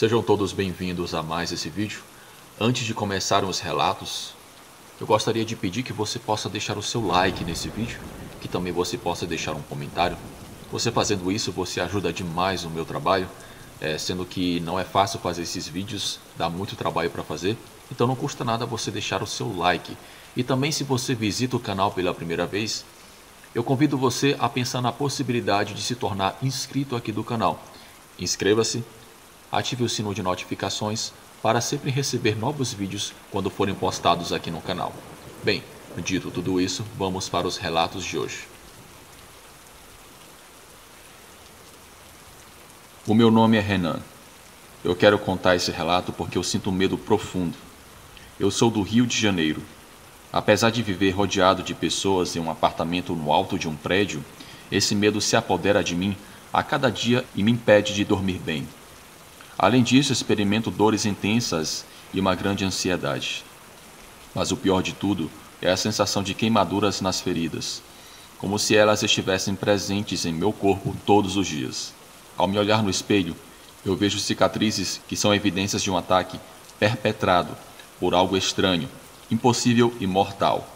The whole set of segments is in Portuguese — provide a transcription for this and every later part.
Sejam todos bem-vindos a mais esse vídeo. Antes de começar os relatos, eu gostaria de pedir que você possa deixar o seu like nesse vídeo, que também você possa deixar um comentário. Você fazendo isso, você ajuda demais o meu trabalho, sendo que não é fácil fazer esses vídeos, dá muito trabalho para fazer, então não custa nada você deixar o seu like. E também, se você visita o canal pela primeira vez, eu convido você a pensar na possibilidade de se tornar inscrito aqui do canal. Inscreva-se, ative o sino de notificações para sempre receber novos vídeos quando forem postados aqui no canal. Bem, dito tudo isso, vamos para os relatos de hoje. O meu nome é Renan. Eu quero contar esse relato porque eu sinto um medo profundo. Eu sou do Rio de Janeiro. Apesar de viver rodeado de pessoas em um apartamento no alto de um prédio, esse medo se apodera de mim a cada dia e me impede de dormir bem. Além disso, experimento dores intensas e uma grande ansiedade. Mas o pior de tudo é a sensação de queimaduras nas feridas, como se elas estivessem presentes em meu corpo todos os dias. Ao me olhar no espelho, eu vejo cicatrizes que são evidências de um ataque perpetrado por algo estranho, impossível e mortal.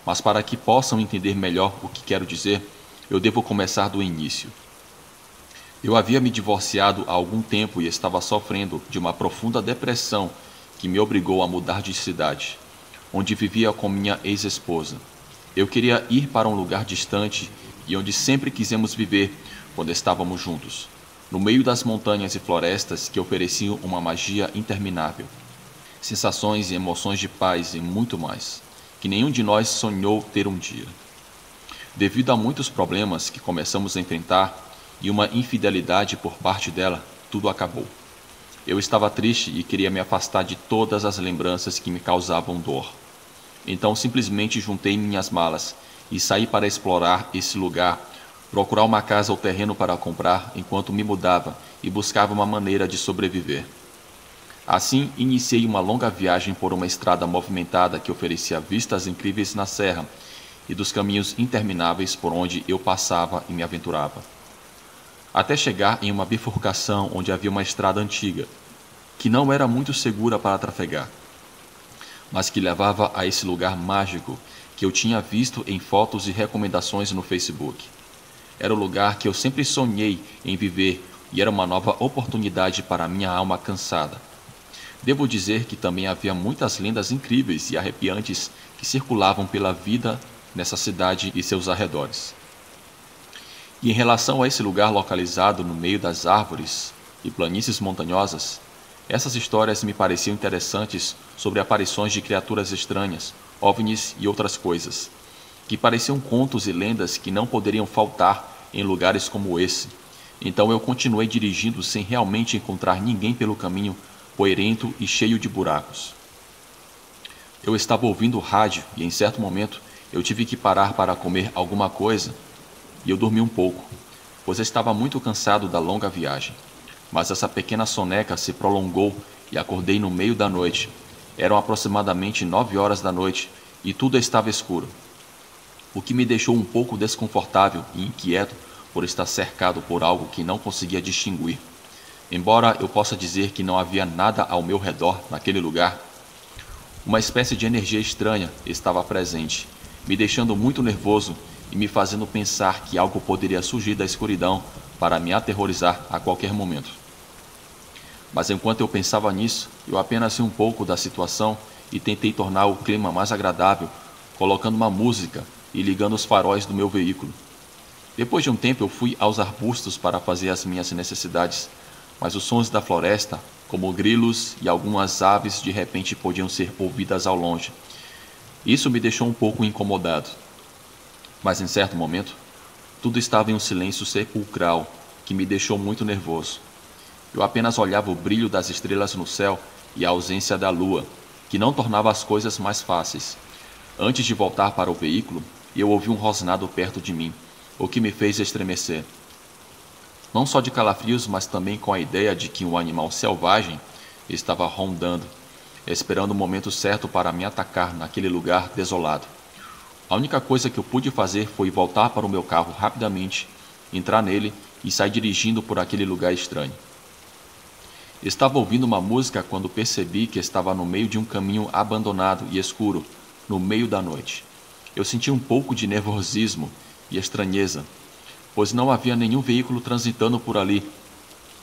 Mas para que possam entender melhor o que quero dizer, eu devo começar do início. Eu havia me divorciado há algum tempo e estava sofrendo de uma profunda depressão que me obrigou a mudar de cidade, onde vivia com minha ex-esposa. Eu queria ir para um lugar distante e onde sempre quisemos viver quando estávamos juntos, no meio das montanhas e florestas que ofereciam uma magia interminável. Sensações e emoções de paz e muito mais, que nenhum de nós sonhou ter um dia. Devido a muitos problemas que começamos a enfrentar e uma infidelidade por parte dela, tudo acabou. Eu estava triste e queria me afastar de todas as lembranças que me causavam dor. Então simplesmente juntei minhas malas e saí para explorar esse lugar, procurar uma casa ou terreno para comprar enquanto me mudava e buscava uma maneira de sobreviver. Assim, iniciei uma longa viagem por uma estrada movimentada que oferecia vistas incríveis na serra e dos caminhos intermináveis por onde eu passava e me aventurava. Até chegar em uma bifurcação onde havia uma estrada antiga, que não era muito segura para trafegar, mas que levava a esse lugar mágico que eu tinha visto em fotos e recomendações no Facebook. Era o lugar que eu sempre sonhei em viver e era uma nova oportunidade para a minha alma cansada. Devo dizer que também havia muitas lendas incríveis e arrepiantes que circulavam pela vida nessa cidade e seus arredores. E em relação a esse lugar localizado no meio das árvores e planícies montanhosas, essas histórias me pareciam interessantes sobre aparições de criaturas estranhas, OVNIs e outras coisas, que pareciam contos e lendas que não poderiam faltar em lugares como esse. Então eu continuei dirigindo sem realmente encontrar ninguém pelo caminho poeirento e cheio de buracos. Eu estava ouvindo o rádio e em certo momento eu tive que parar para comer alguma coisa e eu dormi um pouco, pois eu estava muito cansado da longa viagem. Mas essa pequena soneca se prolongou e acordei no meio da noite. Eram aproximadamente 9 horas da noite e tudo estava escuro, o que me deixou um pouco desconfortável e inquieto por estar cercado por algo que não conseguia distinguir. Embora eu possa dizer que não havia nada ao meu redor naquele lugar, uma espécie de energia estranha estava presente, me deixando muito nervoso e me fazendo pensar que algo poderia surgir da escuridão para me aterrorizar a qualquer momento. Mas enquanto eu pensava nisso, eu apenas ri um pouco da situação e tentei tornar o clima mais agradável, colocando uma música e ligando os faróis do meu veículo. Depois de um tempo eu fui aos arbustos para fazer as minhas necessidades, mas os sons da floresta, como grilos e algumas aves, de repente podiam ser ouvidas ao longe. Isso me deixou um pouco incomodado. Mas em certo momento, tudo estava em um silêncio sepulcral que me deixou muito nervoso. Eu apenas olhava o brilho das estrelas no céu e a ausência da lua, que não tornava as coisas mais fáceis. Antes de voltar para o veículo, eu ouvi um rosnado perto de mim, o que me fez estremecer. Não só de calafrios, mas também com a ideia de que um animal selvagem estava rondando, esperando o momento certo para me atacar naquele lugar desolado. A única coisa que eu pude fazer foi voltar para o meu carro rapidamente, entrar nele e sair dirigindo por aquele lugar estranho. Estava ouvindo uma música quando percebi que estava no meio de um caminho abandonado e escuro, no meio da noite. Eu senti um pouco de nervosismo e estranheza, pois não havia nenhum veículo transitando por ali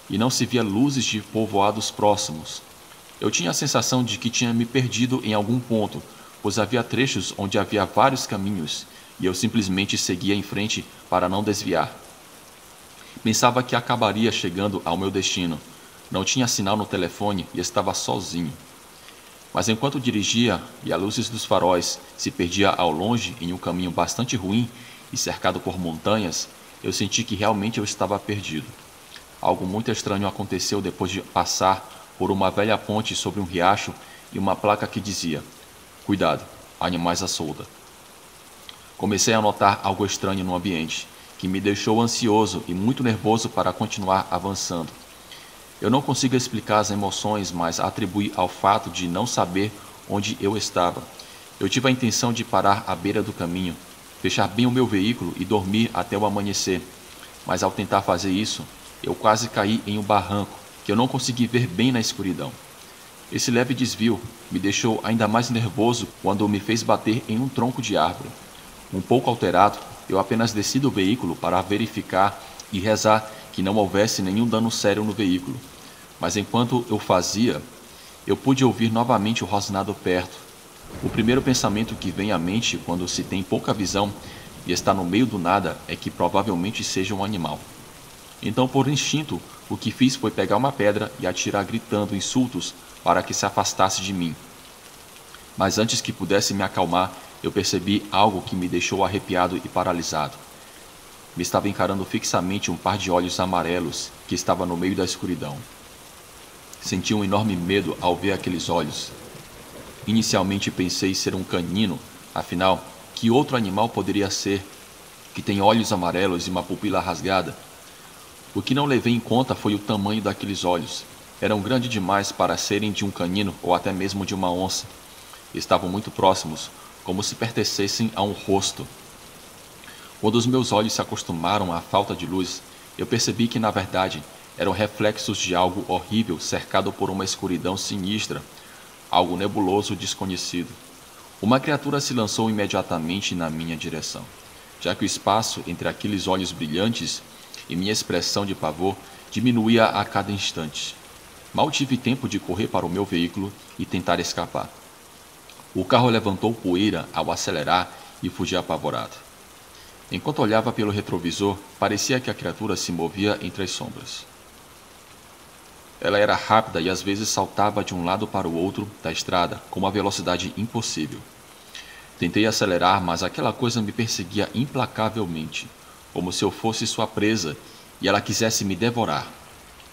e não se via luzes de povoados próximos. Eu tinha a sensação de que tinha me perdido em algum ponto, pois havia trechos onde havia vários caminhos e eu simplesmente seguia em frente para não desviar. Pensava que acabaria chegando ao meu destino. Não tinha sinal no telefone e estava sozinho. Mas enquanto dirigia e a luzes dos faróis se perdia ao longe em um caminho bastante ruim e cercado por montanhas, eu senti que realmente eu estava perdido. Algo muito estranho aconteceu depois de passar por uma velha ponte sobre um riacho e uma placa que dizia: "Cuidado, animais à solta". Comecei a notar algo estranho no ambiente, que me deixou ansioso e muito nervoso para continuar avançando. Eu não consigo explicar as emoções, mas atribuí ao fato de não saber onde eu estava. Eu tive a intenção de parar à beira do caminho, fechar bem o meu veículo e dormir até o amanhecer, mas ao tentar fazer isso, eu quase caí em um barranco que eu não consegui ver bem na escuridão. Esse leve desvio me deixou ainda mais nervoso quando me fez bater em um tronco de árvore. Um pouco alterado, eu apenas desci do veículo para verificar e rezar que não houvesse nenhum dano sério no veículo. Mas enquanto eu fazia, eu pude ouvir novamente o rosnado perto. O primeiro pensamento que vem à mente quando se tem pouca visão e está no meio do nada é que provavelmente seja um animal. Então, por instinto, o que fiz foi pegar uma pedra e atirar gritando insultos para que se afastasse de mim. Mas antes que pudesse me acalmar, eu percebi algo que me deixou arrepiado e paralisado. Me estava encarando fixamente um par de olhos amarelos que estava no meio da escuridão. Senti um enorme medo ao ver aqueles olhos. Inicialmente pensei ser um canino, afinal, que outro animal poderia ser, que tem olhos amarelos e uma pupila rasgada? O que não levei em conta foi o tamanho daqueles olhos. Eram grandes demais para serem de um canino ou até mesmo de uma onça. Estavam muito próximos, como se pertencessem a um rosto. Quando os meus olhos se acostumaram à falta de luz, eu percebi que, na verdade, eram reflexos de algo horrível cercado por uma escuridão sinistra, algo nebuloso e desconhecido. Uma criatura se lançou imediatamente na minha direção, já que o espaço entre aqueles olhos brilhantes e minha expressão de pavor diminuía a cada instante. Mal tive tempo de correr para o meu veículo e tentar escapar. O carro levantou poeira ao acelerar e fugi apavorado. Enquanto olhava pelo retrovisor, parecia que a criatura se movia entre as sombras. Ela era rápida e às vezes saltava de um lado para o outro da estrada com uma velocidade impossível. Tentei acelerar, mas aquela coisa me perseguia implacavelmente, como se eu fosse sua presa e ela quisesse me devorar.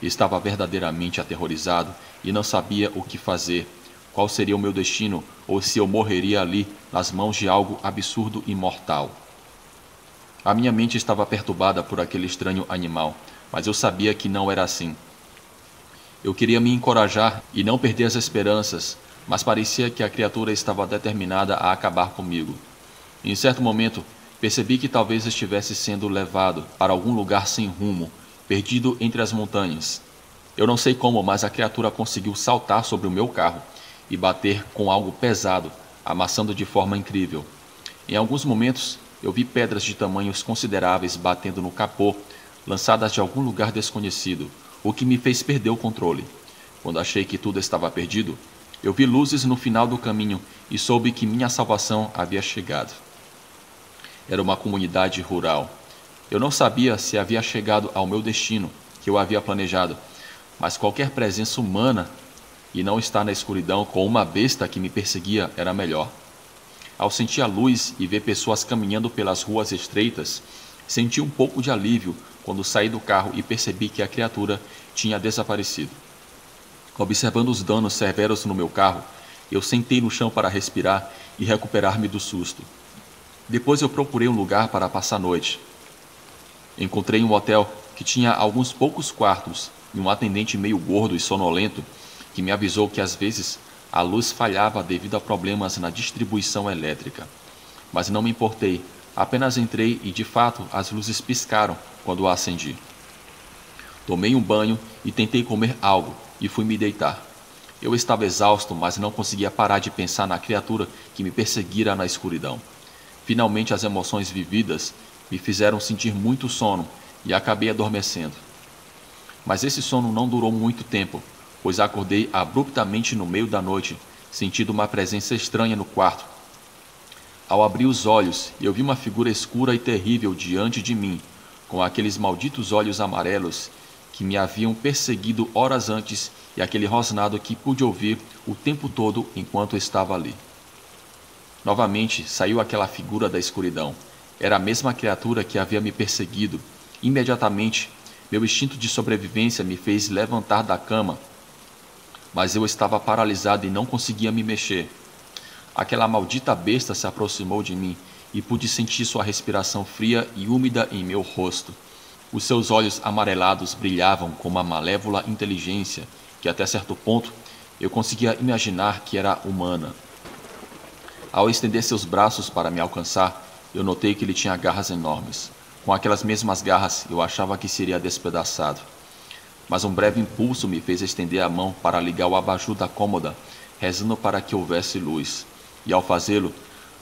Estava verdadeiramente aterrorizado e não sabia o que fazer, qual seria o meu destino ou se eu morreria ali nas mãos de algo absurdo e mortal. A minha mente estava perturbada por aquele estranho animal, mas eu sabia que não era assim. Eu queria me encorajar e não perder as esperanças, mas parecia que a criatura estava determinada a acabar comigo. Em certo momento, percebi que talvez estivesse sendo levado para algum lugar sem rumo, perdido entre as montanhas. Eu não sei como, mas a criatura conseguiu saltar sobre o meu carro e bater com algo pesado, amassando de forma incrível. Em alguns momentos, eu vi pedras de tamanhos consideráveis batendo no capô, lançadas de algum lugar desconhecido, o que me fez perder o controle. Quando achei que tudo estava perdido, eu vi luzes no final do caminho e soube que minha salvação havia chegado. Era uma comunidade rural. Eu não sabia se havia chegado ao meu destino, que eu havia planejado, mas qualquer presença humana e não estar na escuridão com uma besta que me perseguia era melhor. Ao sentir a luz e ver pessoas caminhando pelas ruas estreitas, senti um pouco de alívio quando saí do carro e percebi que a criatura tinha desaparecido. Observando os danos severos no meu carro, eu sentei no chão para respirar e recuperar-me do susto. Depois eu procurei um lugar para passar a noite. Encontrei um hotel que tinha alguns poucos quartos e um atendente meio gordo e sonolento que me avisou que às vezes a luz falhava devido a problemas na distribuição elétrica. Mas não me importei, apenas entrei e de fato as luzes piscaram quando a acendi. Tomei um banho e tentei comer algo e fui me deitar. Eu estava exausto, mas não conseguia parar de pensar na criatura que me perseguira na escuridão. Finalmente as emoções vividas me fizeram sentir muito sono e acabei adormecendo. Mas esse sono não durou muito tempo, pois acordei abruptamente no meio da noite, sentindo uma presença estranha no quarto. Ao abrir os olhos, eu vi uma figura escura e terrível diante de mim, com aqueles malditos olhos amarelos que me haviam perseguido horas antes e aquele rosnado que pude ouvir o tempo todo enquanto estava ali. Novamente saiu aquela figura da escuridão. Era a mesma criatura que havia me perseguido. Imediatamente, meu instinto de sobrevivência me fez levantar da cama, mas eu estava paralisado e não conseguia me mexer. Aquela maldita besta se aproximou de mim e pude sentir sua respiração fria e úmida em meu rosto. Os seus olhos amarelados brilhavam com uma malévola inteligência que, até certo ponto, eu conseguia imaginar que era humana. Ao estender seus braços para me alcançar, eu notei que ele tinha garras enormes. Com aquelas mesmas garras, eu achava que seria despedaçado. Mas um breve impulso me fez estender a mão para ligar o abajur da cômoda, rezando para que houvesse luz. E ao fazê-lo,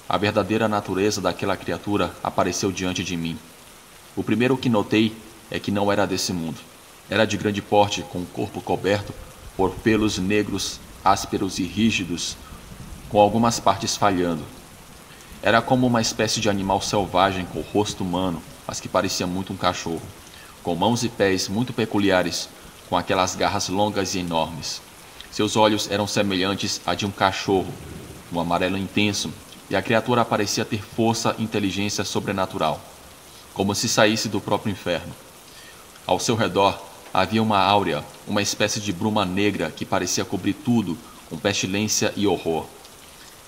a verdadeira natureza daquela criatura apareceu diante de mim. O primeiro que notei é que não era desse mundo. Era de grande porte, com o corpo coberto por pelos negros, ásperos e rígidos, com algumas partes falhando. Era como uma espécie de animal selvagem com o rosto humano, mas que parecia muito um cachorro, com mãos e pés muito peculiares, com aquelas garras longas e enormes. Seus olhos eram semelhantes a de um cachorro, um amarelo intenso, e a criatura parecia ter força e inteligência sobrenatural, como se saísse do próprio inferno. Ao seu redor havia uma áurea, uma espécie de bruma negra que parecia cobrir tudo com pestilência e horror.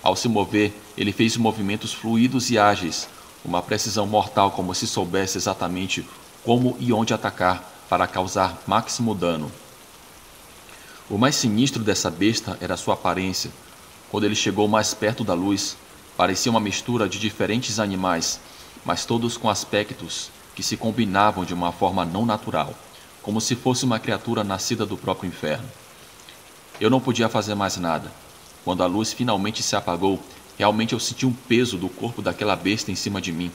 Ao se mover, ele fez movimentos fluidos e ágeis, uma precisão mortal, como se soubesse exatamente como e onde atacar para causar máximo dano. O mais sinistro dessa besta era sua aparência. Quando ele chegou mais perto da luz, parecia uma mistura de diferentes animais, mas todos com aspectos que se combinavam de uma forma não natural, como se fosse uma criatura nascida do próprio inferno. Eu não podia fazer mais nada. Quando a luz finalmente se apagou, realmente eu senti um peso do corpo daquela besta em cima de mim.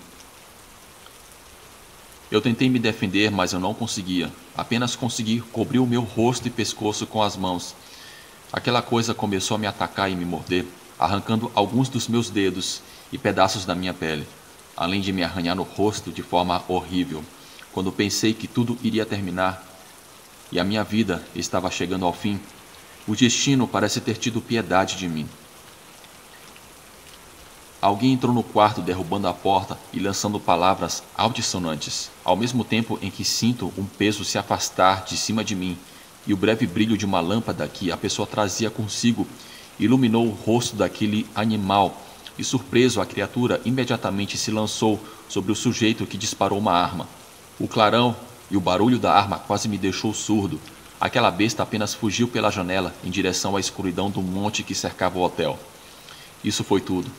Eu tentei me defender, mas eu não conseguia. Apenas consegui cobrir o meu rosto e pescoço com as mãos. Aquela coisa começou a me atacar e me morder, arrancando alguns dos meus dedos e pedaços da minha pele, além de me arranhar no rosto de forma horrível. Quando pensei que tudo iria terminar e a minha vida estava chegando ao fim, o destino parece ter tido piedade de mim. Alguém entrou no quarto derrubando a porta e lançando palavras altissonantes, ao mesmo tempo em que sinto um peso se afastar de cima de mim e o breve brilho de uma lâmpada que a pessoa trazia consigo iluminou o rosto daquele animal e, surpreso, a criatura imediatamente se lançou sobre o sujeito que disparou uma arma. O clarão e o barulho da arma quase me deixou surdo. Aquela besta apenas fugiu pela janela em direção à escuridão do monte que cercava o hotel. Isso foi tudo.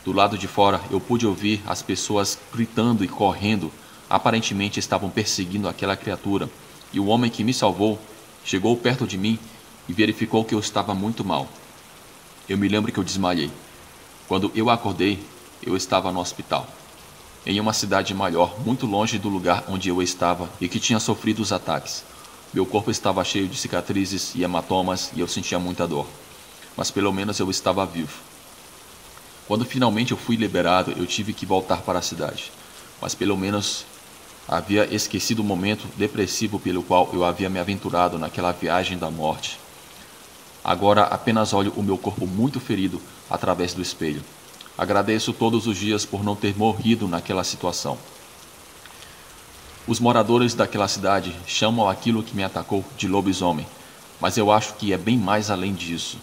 Do lado de fora eu pude ouvir as pessoas gritando e correndo. Aparentemente estavam perseguindo aquela criatura, e o homem que me salvou chegou perto de mim e verificou que eu estava muito mal. Eu me lembro que eu desmaiei. Quando eu acordei, eu estava no hospital, em uma cidade maior, muito longe do lugar onde eu estava e que tinha sofrido os ataques. Meu corpo estava cheio de cicatrizes e hematomas e eu sentia muita dor, mas pelo menos eu estava vivo. Quando finalmente eu fui liberado, eu tive que voltar para a cidade, mas pelo menos havia esquecido o momento depressivo pelo qual eu havia me aventurado naquela viagem da morte. Agora apenas olho o meu corpo muito ferido através do espelho. Agradeço todos os dias por não ter morrido naquela situação. Os moradores daquela cidade chamam aquilo que me atacou de lobisomem, mas eu acho que é bem mais além disso.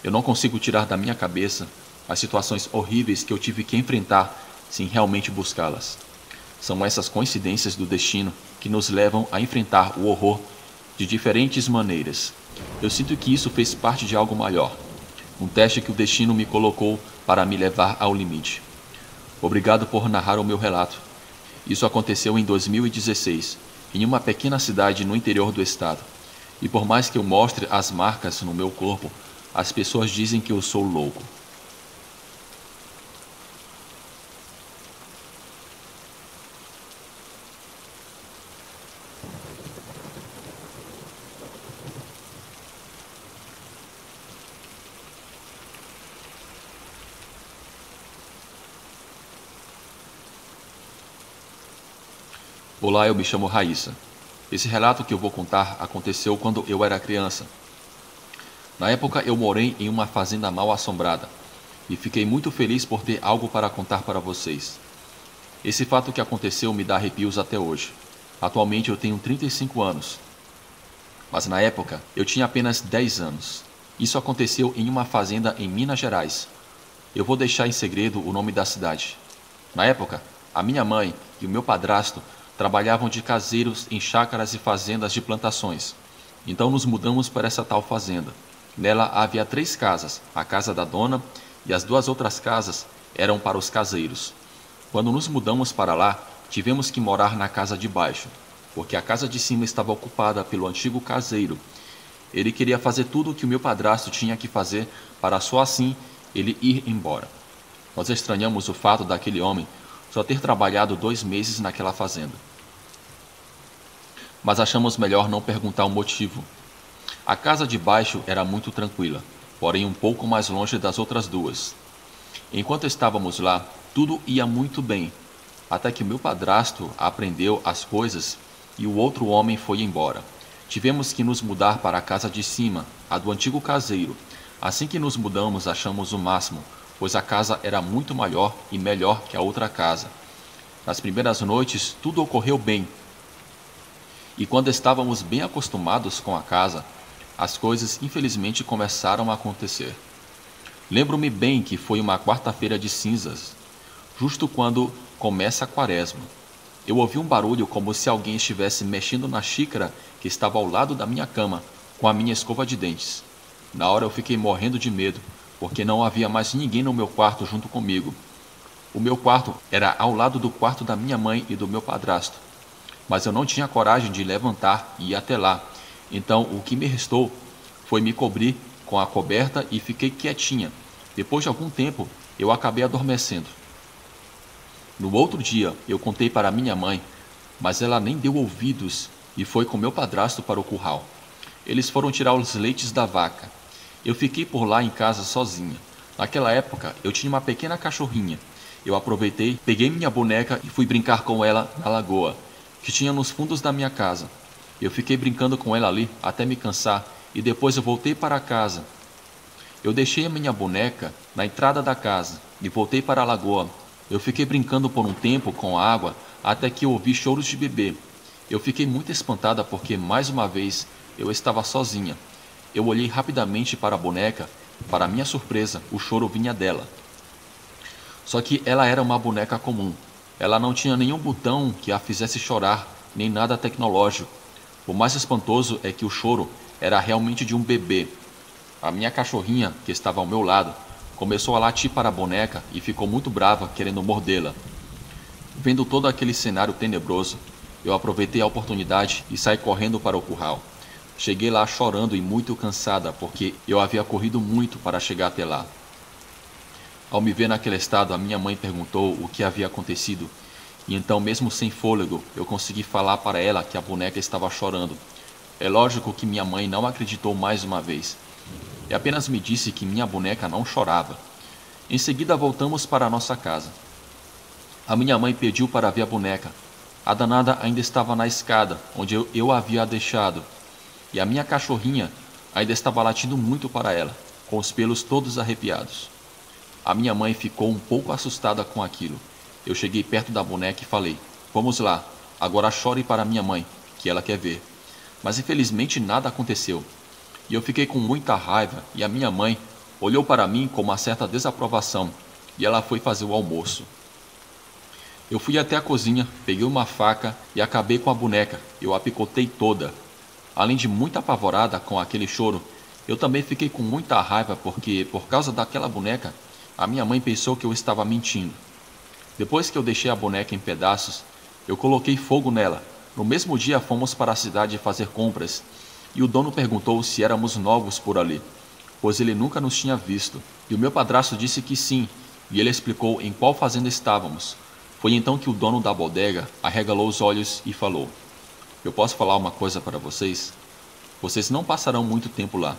Eu não consigo tirar da minha cabeça as situações horríveis que eu tive que enfrentar sem realmente buscá-las. São essas coincidências do destino que nos levam a enfrentar o horror de diferentes maneiras. Eu sinto que isso fez parte de algo maior, um teste que o destino me colocou para me levar ao limite. Obrigado por narrar o meu relato. Isso aconteceu em 2016, em uma pequena cidade no interior do estado. E por mais que eu mostre as marcas no meu corpo, as pessoas dizem que eu sou louco. Olá, eu me chamo Raíssa. Esse relato que eu vou contar aconteceu quando eu era criança. Na época, eu morei em uma fazenda mal assombrada e fiquei muito feliz por ter algo para contar para vocês. Esse fato que aconteceu me dá arrepios até hoje. Atualmente eu tenho 35 anos, mas na época eu tinha apenas 10 anos. Isso aconteceu em uma fazenda em Minas Gerais. Eu vou deixar em segredo o nome da cidade. Na época, a minha mãe e o meu padrasto trabalhavam de caseiros em chácaras e fazendas de plantações. Então nos mudamos para essa tal fazenda. Nela havia 3 casas, a casa da dona e as 2 outras casas eram para os caseiros. Quando nos mudamos para lá, tivemos que morar na casa de baixo, porque a casa de cima estava ocupada pelo antigo caseiro. Ele queria fazer tudo o que o meu padrasto tinha que fazer para só assim ele ir embora. Nós estranhamos o fato daquele homem só ter trabalhado 2 meses naquela fazenda. Mas achamos melhor não perguntar o motivo. A casa de baixo era muito tranquila, porém um pouco mais longe das outras 2. Enquanto estávamos lá, tudo ia muito bem, até que o meu padrasto aprendeu as coisas e o outro homem foi embora. Tivemos que nos mudar para a casa de cima, a do antigo caseiro. Assim que nos mudamos, achamos o máximo, pois a casa era muito maior e melhor que a outra casa. Nas primeiras noites, tudo ocorreu bem. E quando estávamos bem acostumados com a casa, as coisas infelizmente começaram a acontecer. Lembro-me bem que foi uma quarta-feira de cinzas, justo quando começa a quaresma. Eu ouvi um barulho como se alguém estivesse mexendo na xícara que estava ao lado da minha cama, com a minha escova de dentes. Na hora eu fiquei morrendo de medo, porque não havia mais ninguém no meu quarto junto comigo. O meu quarto era ao lado do quarto da minha mãe e do meu padrasto, mas eu não tinha coragem de levantar e ir até lá. Então o que me restou foi me cobrir com a coberta e fiquei quietinha. Depois de algum tempo, eu acabei adormecendo. No outro dia, eu contei para minha mãe, mas ela nem deu ouvidos e foi com meu padrasto para o curral. Eles foram tirar os leites da vaca. Eu fiquei por lá em casa sozinha. Naquela época, eu tinha uma pequena cachorrinha. Eu aproveitei, peguei minha boneca e fui brincar com ela na lagoa, que tinha nos fundos da minha casa. Eu fiquei brincando com ela ali até me cansar e depois eu voltei para casa. Eu deixei a minha boneca na entrada da casa e voltei para a lagoa. Eu fiquei brincando por um tempo com a água até que eu ouvi choros de bebê. Eu fiquei muito espantada porque, mais uma vez, eu estava sozinha. Eu olhei rapidamente para a boneca. Para minha surpresa, o choro vinha dela. Só que ela era uma boneca comum. Ela não tinha nenhum botão que a fizesse chorar, nem nada tecnológico. O mais espantoso é que o choro era realmente de um bebê. A minha cachorrinha, que estava ao meu lado, começou a latir para a boneca e ficou muito brava, querendo mordê-la. Vendo todo aquele cenário tenebroso, eu aproveitei a oportunidade e saí correndo para o curral. Cheguei lá chorando e muito cansada, porque eu havia corrido muito para chegar até lá. Ao me ver naquele estado, a minha mãe perguntou o que havia acontecido, e então, mesmo sem fôlego, eu consegui falar para ela que a boneca estava chorando. É lógico que minha mãe não acreditou mais uma vez, e apenas me disse que minha boneca não chorava. Em seguida, voltamos para a nossa casa. A minha mãe pediu para ver a boneca. A danada ainda estava na escada, onde eu a havia deixado, e a minha cachorrinha ainda estava latindo muito para ela, com os pelos todos arrepiados. A minha mãe ficou um pouco assustada com aquilo. Eu cheguei perto da boneca e falei: "Vamos lá, agora chore para minha mãe, que ela quer ver." Mas infelizmente nada aconteceu. E eu fiquei com muita raiva e a minha mãe olhou para mim com uma certa desaprovação e ela foi fazer o almoço. Eu fui até a cozinha, peguei uma faca e acabei com a boneca. Eu a picotei toda. Além de muito apavorada com aquele choro, eu também fiquei com muita raiva porque, por causa daquela boneca, a minha mãe pensou que eu estava mentindo. Depois que eu deixei a boneca em pedaços, eu coloquei fogo nela, No mesmo dia fomos para a cidade fazer compras, e o dono perguntou se éramos novos por ali, pois ele nunca nos tinha visto. E o meu padrasto disse que sim, e ele explicou em qual fazenda estávamos. Foi então que o dono da bodega arregalou os olhos e falou: Eu posso falar uma coisa para vocês? Vocês não passarão muito tempo lá.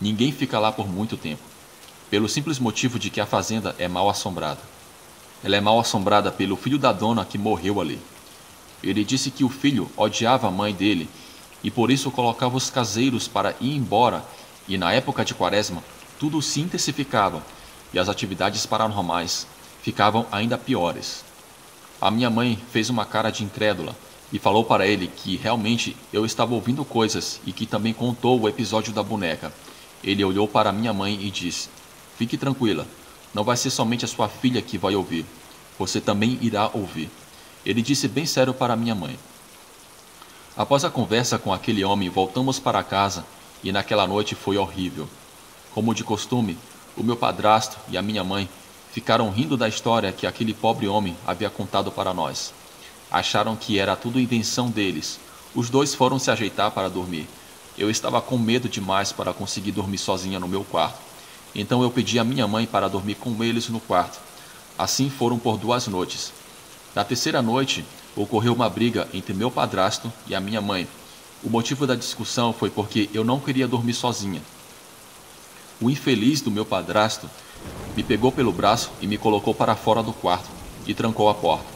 Ninguém fica lá por muito tempo, pelo simples motivo de que a fazenda é mal assombrada. Ela é mal assombrada pelo filho da dona que morreu ali. Ele disse que o filho odiava a mãe dele e por isso colocava os caseiros para ir embora, e na época de Quaresma tudo se intensificava e as atividades paranormais ficavam ainda piores. A minha mãe fez uma cara de incrédula e falou para ele que realmente eu estava ouvindo coisas e que também contou o episódio da boneca. Ele olhou para minha mãe e disse: Fique tranquila, não vai ser somente a sua filha que vai ouvir, você também irá ouvir. Ele disse bem sério para minha mãe. Após a conversa com aquele homem, voltamos para casa e naquela noite foi horrível. Como de costume, o meu padrasto e a minha mãe ficaram rindo da história que aquele pobre homem havia contado para nós. Acharam que era tudo invenção deles. Os dois foram se ajeitar para dormir. Eu estava com medo demais para conseguir dormir sozinha no meu quarto. Então eu pedi à minha mãe para dormir com eles no quarto. Assim foram por 2 noites. Na terceira noite, ocorreu uma briga entre meu padrasto e a minha mãe. O motivo da discussão foi porque eu não queria dormir sozinha. O infeliz do meu padrasto me pegou pelo braço e me colocou para fora do quarto e trancou a porta.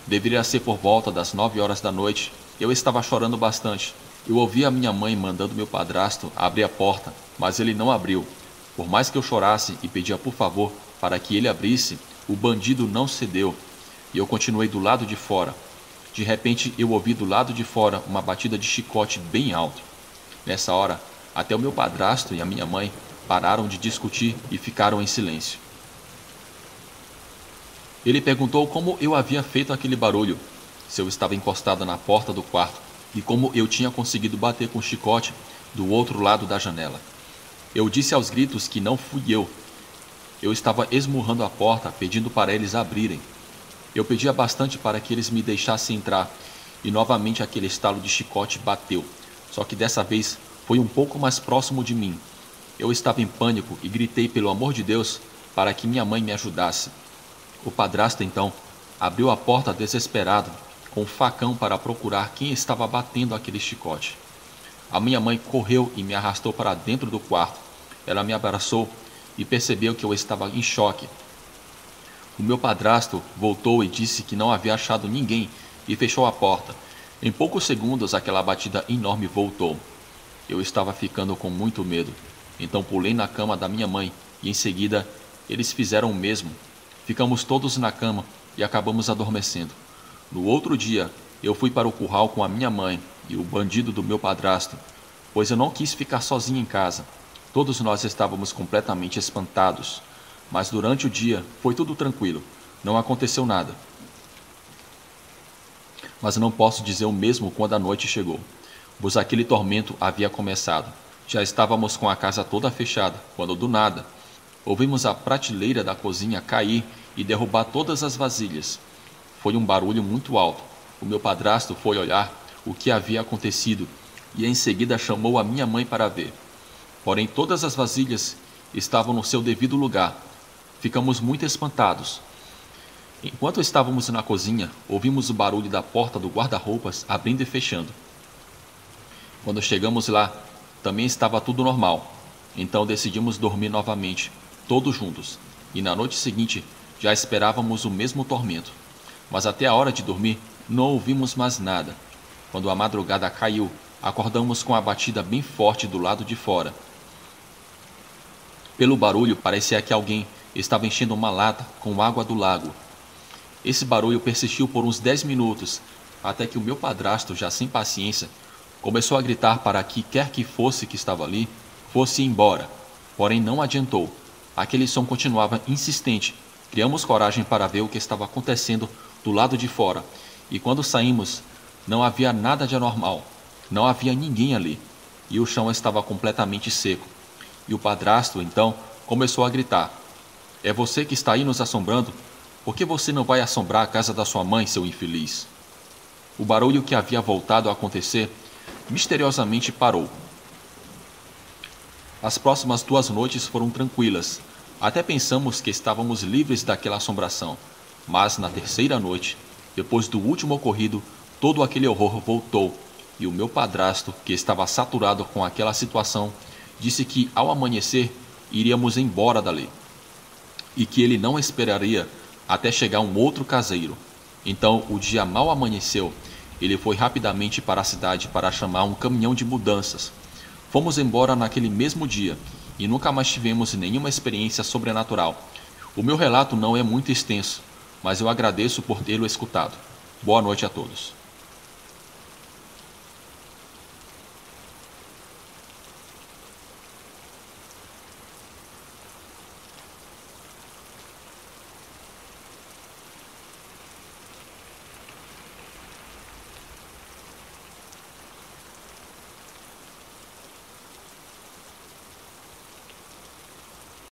Deveria ser por volta das 9 horas da noite. Eu estava chorando bastante. Eu ouvi a minha mãe mandando meu padrasto abrir a porta, mas ele não abriu. Por mais que eu chorasse e pedia por favor para que ele abrisse, o bandido não cedeu. E eu continuei do lado de fora. De repente, eu ouvi do lado de fora uma batida de chicote bem alto. Nessa hora, até o meu padrasto e a minha mãe pararam de discutir e ficaram em silêncio. Ele perguntou como eu havia feito aquele barulho, se eu estava encostada na porta do quarto e como eu tinha conseguido bater com o chicote do outro lado da janela. Eu disse aos gritos que não fui eu. Eu estava esmurrando a porta, pedindo para eles abrirem. Eu pedia bastante para que eles me deixassem entrar, e novamente aquele estalo de chicote bateu, só que dessa vez foi um pouco mais próximo de mim. Eu estava em pânico e gritei pelo amor de Deus para que minha mãe me ajudasse. O padrasto então abriu a porta desesperado, com um facão para procurar quem estava batendo aquele chicote. A minha mãe correu e me arrastou para dentro do quarto. Ela me abraçou e percebeu que eu estava em choque. O meu padrasto voltou e disse que não havia achado ninguém e fechou a porta. Em poucos segundos, aquela batida enorme voltou. Eu estava ficando com muito medo, então pulei na cama da minha mãe e em seguida eles fizeram o mesmo. Ficamos todos na cama e acabamos adormecendo. No outro dia, eu fui para o curral com a minha mãe e o bandido do meu padrasto, pois eu não quis ficar sozinho em casa. Todos nós estávamos completamente espantados. Mas durante o dia foi tudo tranquilo, não aconteceu nada. Mas não posso dizer o mesmo quando a noite chegou, pois aquele tormento havia começado. Já estávamos com a casa toda fechada, quando do nada, ouvimos a prateleira da cozinha cair e derrubar todas as vasilhas. Foi um barulho muito alto. O meu padrasto foi olhar o que havia acontecido e em seguida chamou a minha mãe para ver. Porém, todas as vasilhas estavam no seu devido lugar. Ficamos muito espantados. Enquanto estávamos na cozinha, ouvimos o barulho da porta do guarda-roupas abrindo e fechando. Quando chegamos lá, também estava tudo normal. Então decidimos dormir novamente, todos juntos. E na noite seguinte, já esperávamos o mesmo tormento. Mas até a hora de dormir, não ouvimos mais nada. Quando a madrugada caiu, acordamos com a batida bem forte do lado de fora. Pelo barulho, parecia que alguém estava enchendo uma lata com água do lago. Esse barulho persistiu por uns 10 minutos, até que o meu padrasto, já sem paciência, começou a gritar para que quer que fosse que estava ali, fosse embora. Porém não adiantou. Aquele som continuava insistente. Criamos coragem para ver o que estava acontecendo do lado de fora, e quando saímos, não havia nada de anormal. Não havia ninguém ali, e o chão estava completamente seco. E o padrasto, então, começou a gritar: É você que está aí nos assombrando? Por que você não vai assombrar a casa da sua mãe, seu infeliz? O barulho que havia voltado a acontecer misteriosamente parou. As próximas 2 noites foram tranquilas. Até pensamos que estávamos livres daquela assombração. Mas na terceira noite, depois do último ocorrido, todo aquele horror voltou. E o meu padrasto, que estava saturado com aquela situação, disse que ao amanhecer iríamos embora dali. E que ele não esperaria até chegar um outro caseiro. Então o dia mal amanheceu. Ele foi rapidamente para a cidade para chamar um caminhão de mudanças. Fomos embora naquele mesmo dia e nunca mais tivemos nenhuma experiência sobrenatural. O meu relato não é muito extenso, mas eu agradeço por tê-lo escutado. Boa noite a todos.